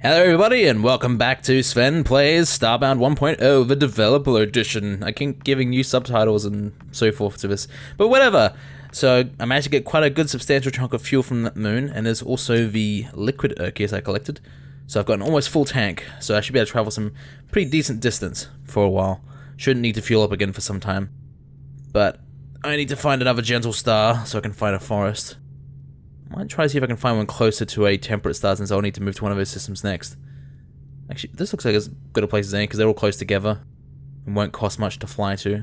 Hello everybody and welcome back to Sven Plays Starbound 1.0, the Developer Edition. I keep giving you subtitles and so forth to this, but whatever. So I managed to get quite a good substantial chunk of fuel from that moon, and there's also the liquid Urkies I collected. So I've got an almost full tank, so I should be able to travel some pretty decent distance for a while. Shouldn't need to fuel up again for some time. But I need to find another gentle star so I can find a forest. Might try to see if I can find one closer to a temperate star, since I'll need to move to one of those systems next. Actually, this looks like as good a place as any because they're all close together and won't cost much to fly to.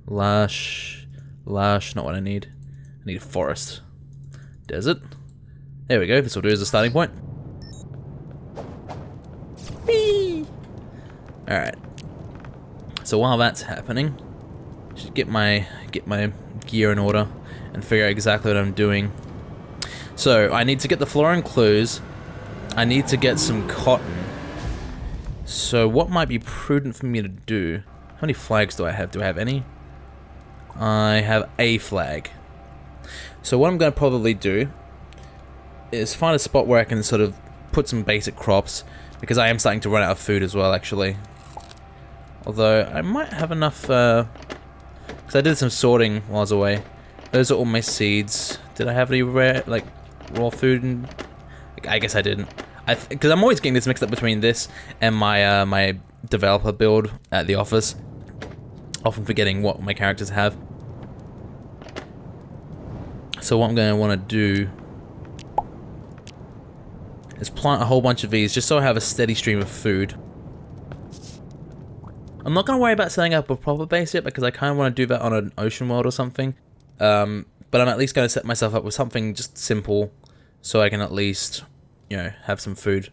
Lush, not what I need. I need a forest. Desert. There we go, this will do as a starting point. Whee! Alright. So while that's happening, I should get my gear in order and figure out exactly what I'm doing. So, I need to get the Floran clues. I need to get some cotton. So, what might be prudent for me to do? How many flags do I have? Do I have any? I have a flag. So, what I'm going to probably do is find a spot where I can sort of put some basic crops, because I am starting to run out of food as well, actually. Although, I might have enough, because I did some sorting while I was away. Those are all my seeds. Did I have any rare, like, raw food? And I guess I didn't. Because I'm always getting this mixed up between this and my my developer build at the office. Often forgetting what my characters have. So what I'm going to want to do is plant a whole bunch of these just so I have a steady stream of food. I'm not going to worry about setting up a proper base yet because I kind of want to do that on an ocean world or something. But I'm at least going to set myself up with something just simple so I can at least, you know, have some food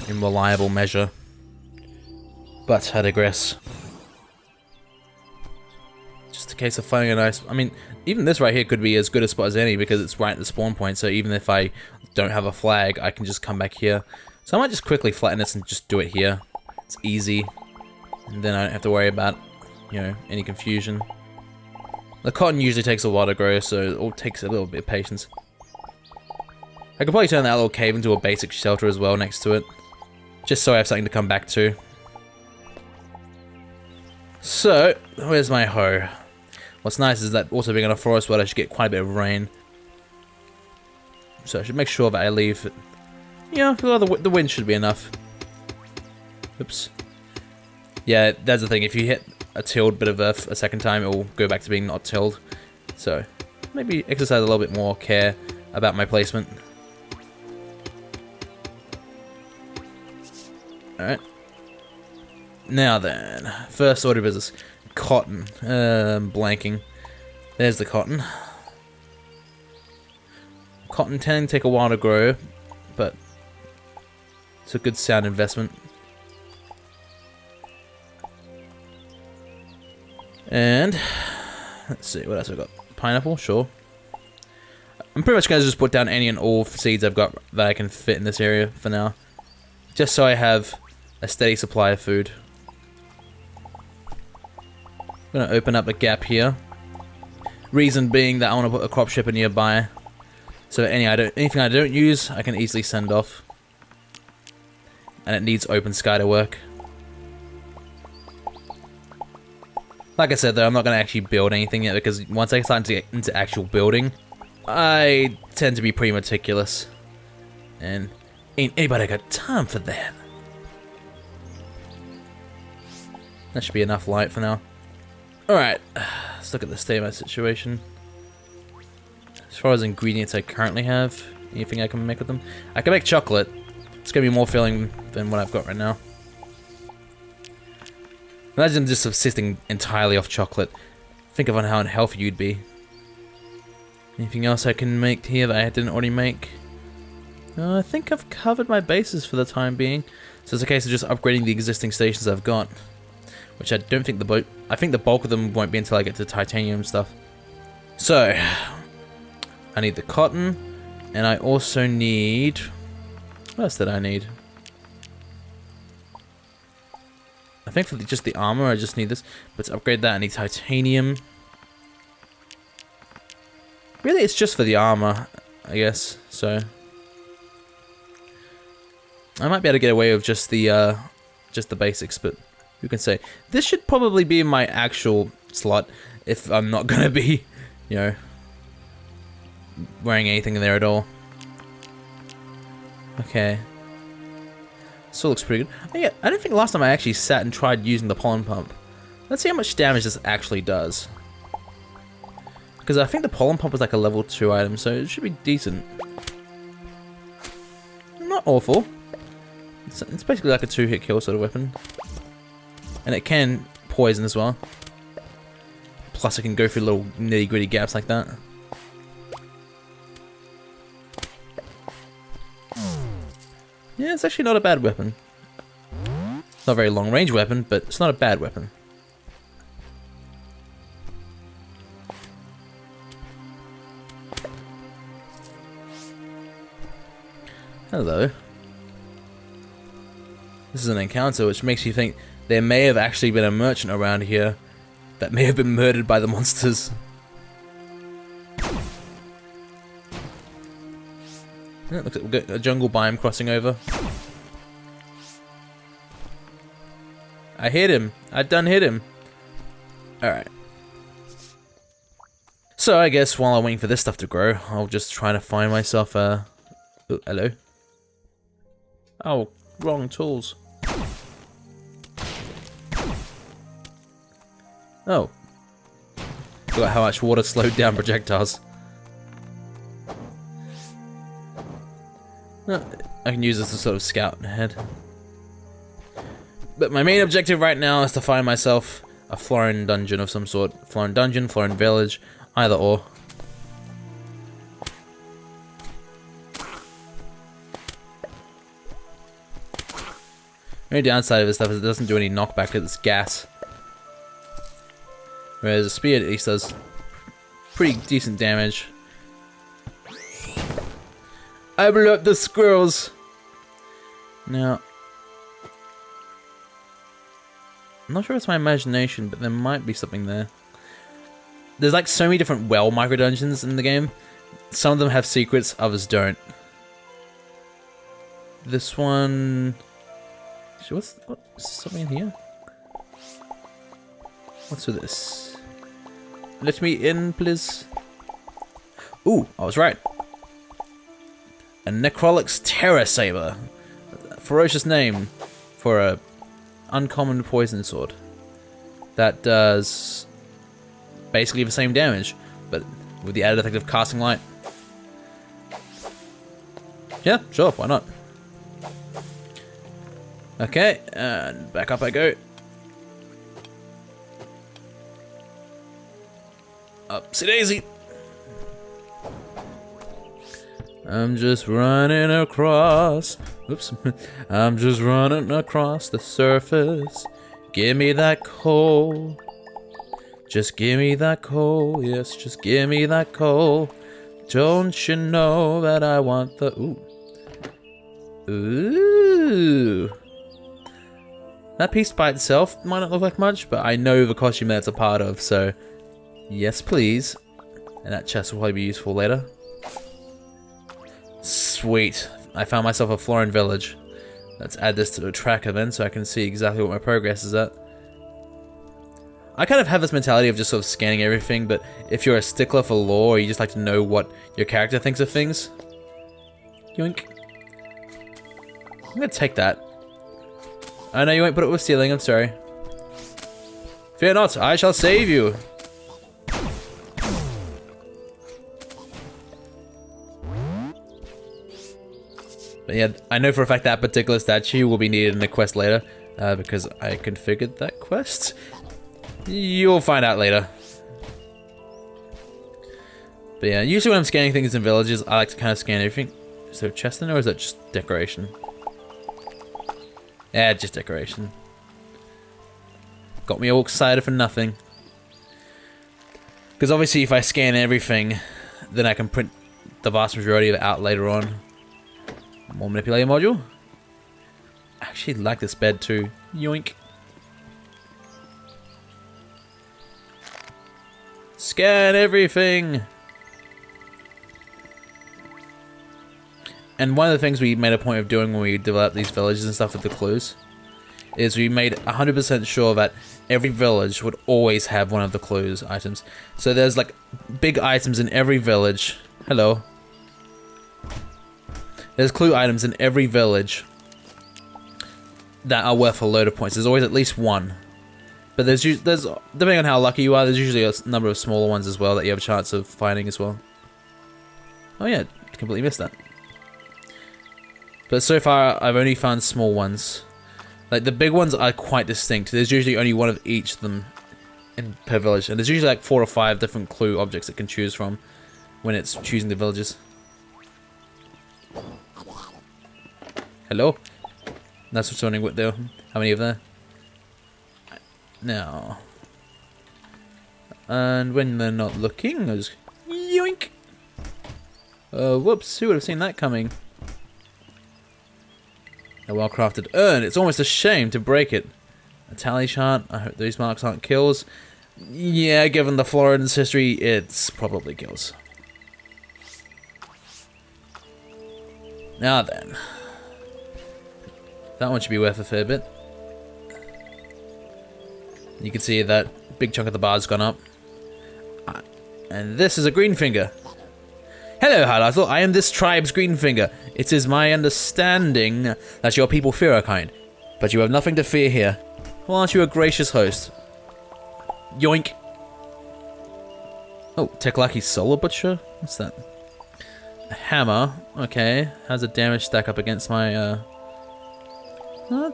in reliable measure. But I digress. Just a case of finding a nice... I mean, even this right here could be as good a spot as any because it's right at the spawn point, so even if I don't have a flag, I can just come back here. So I might just quickly flatten this and just do it here. It's easy. And then I don't have to worry about, you know, any confusion. The cotton usually takes a while to grow, so it all takes a little bit of patience. I could probably turn that little cave into a basic shelter as well next to it. Just so I have something to come back to. So, where's my hoe? What's nice is that also being on a forest world, I should get quite a bit of rain. So I should make sure that I leave it. Yeah, well, the wind should be enough. Oops. Yeah, that's the thing, if you hit a tilled bit of earth a second time, it will go back to being not tilled. So, maybe exercise a little bit more care about my placement. Alright. Now then, first order of business. Cotton. Blanking. There's the cotton. Cotton tend to take a while to grow, but it's a good sound investment. And let's see, what else I got? Pineapple, sure. I'm pretty much going to just put down any and all seeds I've got that I can fit in this area for now. Just so I have a steady supply of food. I'm going to open up a gap here. Reason being that I want to put a crop shipper nearby. So anything I don't use, I can easily send off. And it needs open sky to work. Like I said though, I'm not going to actually build anything yet because once I start to get into actual building, I tend to be pretty meticulous. And ain't anybody got time for that. That should be enough light for now. Alright, let's look at the state of my situation. As far as ingredients I currently have, anything I can make with them? I can make chocolate. It's going to be more filling than what I've got right now. Imagine just subsisting entirely off chocolate. Think of how unhealthy you'd be. Anything else I can make here that I didn't already make? I think I've covered my bases for the time being. So it's a case of just upgrading the existing stations I've got. Which I don't think I think the bulk of them won't be until I get to titanium stuff. So, I need the cotton. And I also need... What else did I need? I think for just the armor, I just need this. But to upgrade that, I need titanium. Really, it's just for the armor, I guess. So, I might be able to get away with just the basics, but who can say? This should probably be my actual slot if I'm not gonna be, you know, wearing anything in there at all. Okay. Still looks pretty good. Oh, yeah, I don't think last time I actually sat and tried using the pollen pump. Let's see how much damage this actually does. Because I think the pollen pump is like a level 2 item, so it should be decent. Not awful. It's basically like a 2-hit kill sort of weapon. And it can poison as well. Plus it can go through little nitty gritty gaps like that. Yeah, it's actually not a bad weapon. It's not a very long range weapon, but it's not a bad weapon. Hello. This is an encounter which makes you think there may have actually been a merchant around here that may have been murdered by the monsters. Yeah, looks like we've got a jungle biome crossing over. I hit him. I done hit him. Alright. So I guess while I'm waiting for this stuff to grow, I'll just try to find myself a... Oh, hello. Oh, wrong tools. Oh. Forgot how much water slowed down projectiles. Oh, I can use this to sort of scout ahead. But my main objective right now is to find myself a Floran dungeon of some sort. Floran dungeon, Floran village, either or. The only downside of this stuff is it doesn't do any knockback because it's gas. Whereas a spear at least does pretty decent damage. I blew up the squirrels! Now, I'm not sure if it's my imagination, but there might be something there. There's like so many different well micro dungeons in the game. Some of them have secrets, others don't. This one... What's something in here? What's with this? Let me in, please. Ooh, I was right. A Necrolix Terror Saber. Ferocious name for a uncommon poison sword. That does basically the same damage, but with the added effect of casting light. Yeah, sure, why not? Okay, and back up I go. Upsy daisy. I'm just running across. Oops. I'm just running across the surface. Give me that coal. Just give me that coal. Yes, just give me that coal. Don't you know that I want the... Ooh. Ooh. That piece by itself might not look like much, but I know the costume that it's a part of, so... Yes, please. And that chest will probably be useful later. Sweet. I found myself a Floran village. Let's add this to the tracker then so I can see exactly what my progress is at. I kind of have this mentality of just sort of scanning everything, but if you're a stickler for lore or you just like to know what your character thinks of things... Yoink. I'm gonna take that. I know you won't put it with stealing, I'm sorry. Fear not, I shall save you! But yeah, I know for a fact that particular statue will be needed in the quest later, because I configured that quest. You'll find out later. But yeah, usually when I'm scanning things in villages, I like to kind of scan everything. Is there a chest in there, or is that just decoration? Yeah, just decoration. Got me all excited for nothing. Because obviously if I scan everything, then I can print the vast majority of it out later on. More manipulator module. I actually like this bed too. Yoink. Scan everything. And one of the things we made a point of doing when we developed these villages and stuff with the clues is we made 100% sure that every village would always have one of the clues items. So there's like big items in every village. Hello. There's clue items in every village that are worth a load of points. There's always at least one. But there's depending on how lucky you are, there's usually a number of smaller ones as well that you have a chance of finding as well. Oh yeah, completely missed that. But so far, I've only found small ones. Like, the big ones are quite distinct. There's usually only one of each of them per village. And there's usually like 4 or 5 different clue objects it can choose from when it's choosing the villages. Hello? That's what's wondering what there. How many of there? Now. And when they're not looking, I just yoink! Whoops, who would have seen that coming? A well-crafted urn. It's almost a shame to break it. A tally chart. I hope these marks aren't kills. Yeah, given the Floran's history, it's probably kills. Now then. That one should be worth a fair bit. You can see that big chunk of the bar's gone up. And this is a green finger. Hello, Highlightle. I am this tribe's Greenfinger. It is my understanding that your people fear our kind, but you have nothing to fear here. Well, aren't you a gracious host? Yoink. Oh, Teklaki Solar Butcher? What's that? A hammer. Okay. How's the damage stack up against my,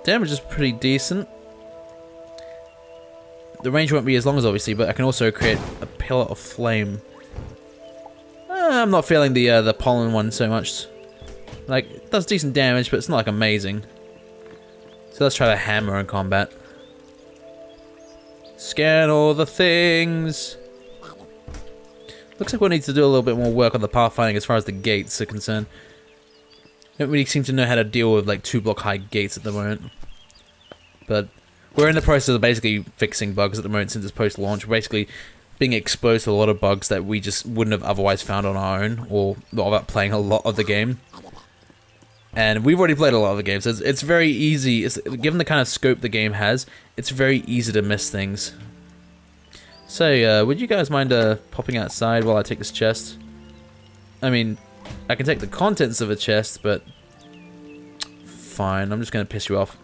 damage is pretty decent. The range won't be as long as obviously, but I can also create a pillar of flame. I'm not feeling the pollen one so much. Like, it does decent damage, but it's not like amazing. So let's try the hammer in combat. Scan all the things. Looks like we'll need to do a little bit more work on the pathfinding as far as the gates are concerned. Don't really seem to know how to deal with like 2-block high gates at the moment. But we're in the process of basically fixing bugs at the moment since it's post-launch. We're basically being exposed to a lot of bugs that we just wouldn't have otherwise found on our own, or not without playing a lot of the game. And we've already played a lot of the game, so it's very easy. Given the kind of scope the game has, it's very easy to miss things. So, would you guys mind popping outside while I take this chest? I mean, I can take the contents of a chest, but fine, I'm just going to piss you off.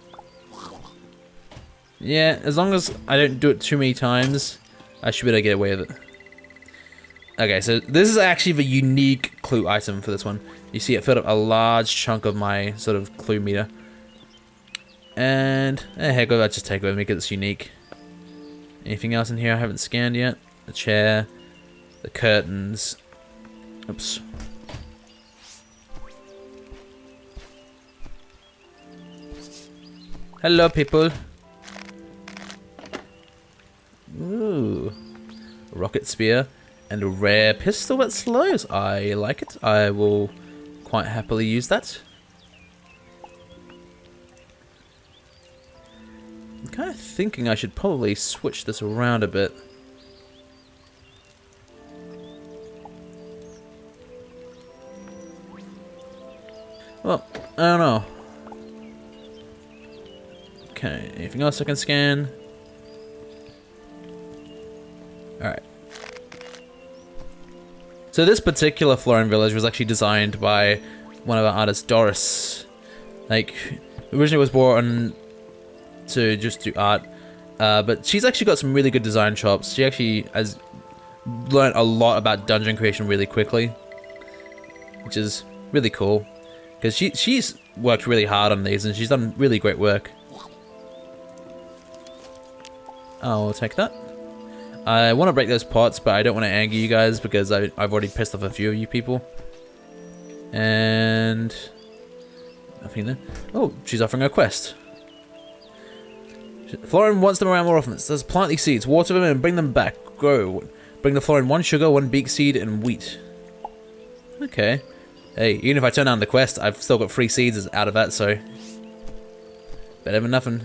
Yeah, as long as I don't do it too many times, I should be able to get away with it. Okay, so this is actually the unique clue item for this one. You see it filled up a large chunk of my sort of clue meter. And, heck, I'll just take it with me because it's unique. Anything else in here I haven't scanned yet? The chair, the curtains. Oops. Hello, people. Ooh. A rocket spear and a rare pistol that slows. I like it. I will quite happily use that. I'm kind of thinking I should probably switch this around a bit. Well, I don't know. Okay, anything else I can scan? Alright. So this particular Floran village was actually designed by one of our artists, Doris. Like, originally was brought on to just do art, but she's actually got some really good design chops. She actually has learned a lot about dungeon creation really quickly, which is really cool, because she's worked really hard on these and she's done really great work. I'll take that. I want to break those pots, but I don't want to anger you guys because I've already pissed off a few of you people. And nothing there. Oh, she's offering a quest. Floran wants them around more often. It says plant these seeds, water them, and bring them back. Grow. Bring the Floran 1 sugar, 1 beak seed, and wheat. Okay. Hey, even if I turn down the quest, I've still got 3 seeds out of that, so better than nothing.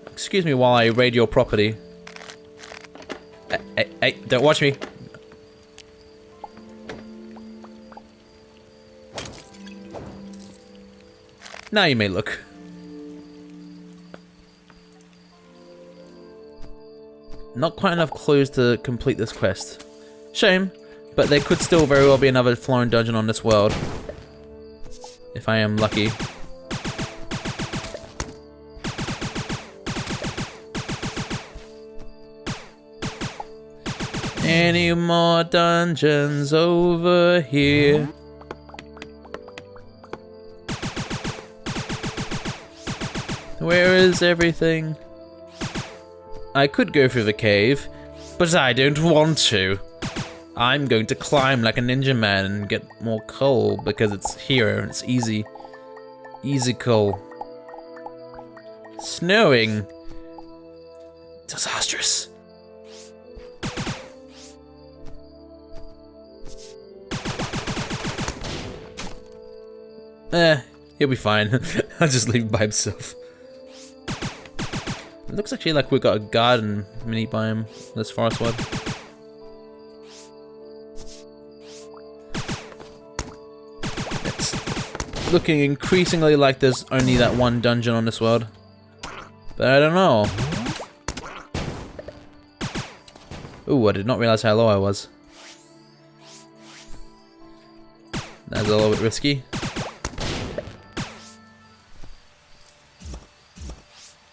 Excuse me while I raid your property. Hey, don't watch me. Now you may look. Not quite enough clues to complete this quest. Shame, but there could still very well be another Floran dungeon on this world. If I am lucky. Any more dungeons over here? Where is everything? I could go through the cave, but I don't want to. I'm going to climb like a ninja man and get more coal because it's here and it's easy. Easy coal. Snowing. Disastrous. He'll be fine. I'll just leave him by himself. It looks actually like we've got a garden mini biome, this forest one. It's looking increasingly like there's only that one dungeon on this world. But I don't know. Ooh, I did not realize how low I was. That's a little bit risky.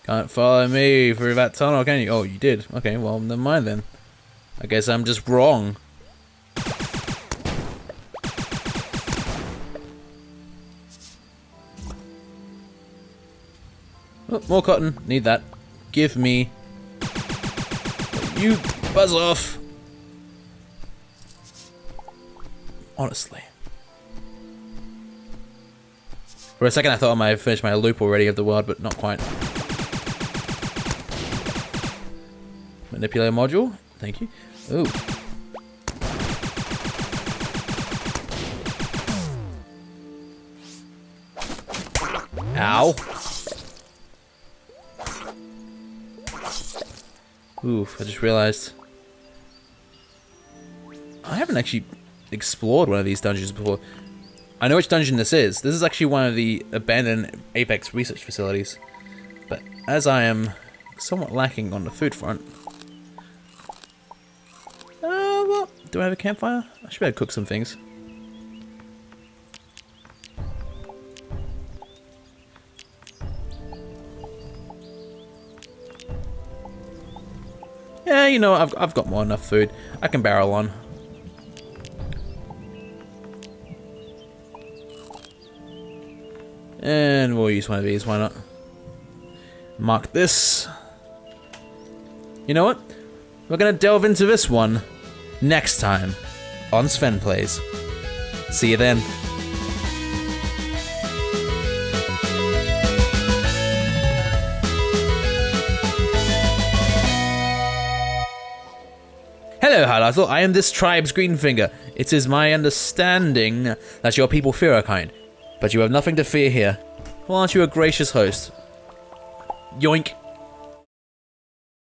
Can't follow me through that tunnel, can you? Oh, you did. Okay, well, never mind then. I guess I'm just wrong. Oh, more cotton. Need that. Give me. You buzz off. Honestly. For a second I thought I might have finished my loop already of the world, but not quite. Manipulator module, thank you. Ooh. Ow. Oof, I just realized. I haven't actually explored one of these dungeons before. I know which dungeon this is. This is actually one of the abandoned Apex research facilities. But as I am somewhat lacking on the food front. Well, do I have a campfire? I should be able to cook some things. Yeah, you know, I've got more than enough food. I can barrel on. And we'll use one of these, why not? Mark this. You know what? We're gonna delve into this one next time on Sven Plays. See you then. Hello, Highlightle. I am this tribe's Greenfinger. It is my understanding that your people fear our kind, but you have nothing to fear here. Well, aren't you a gracious host? Yoink.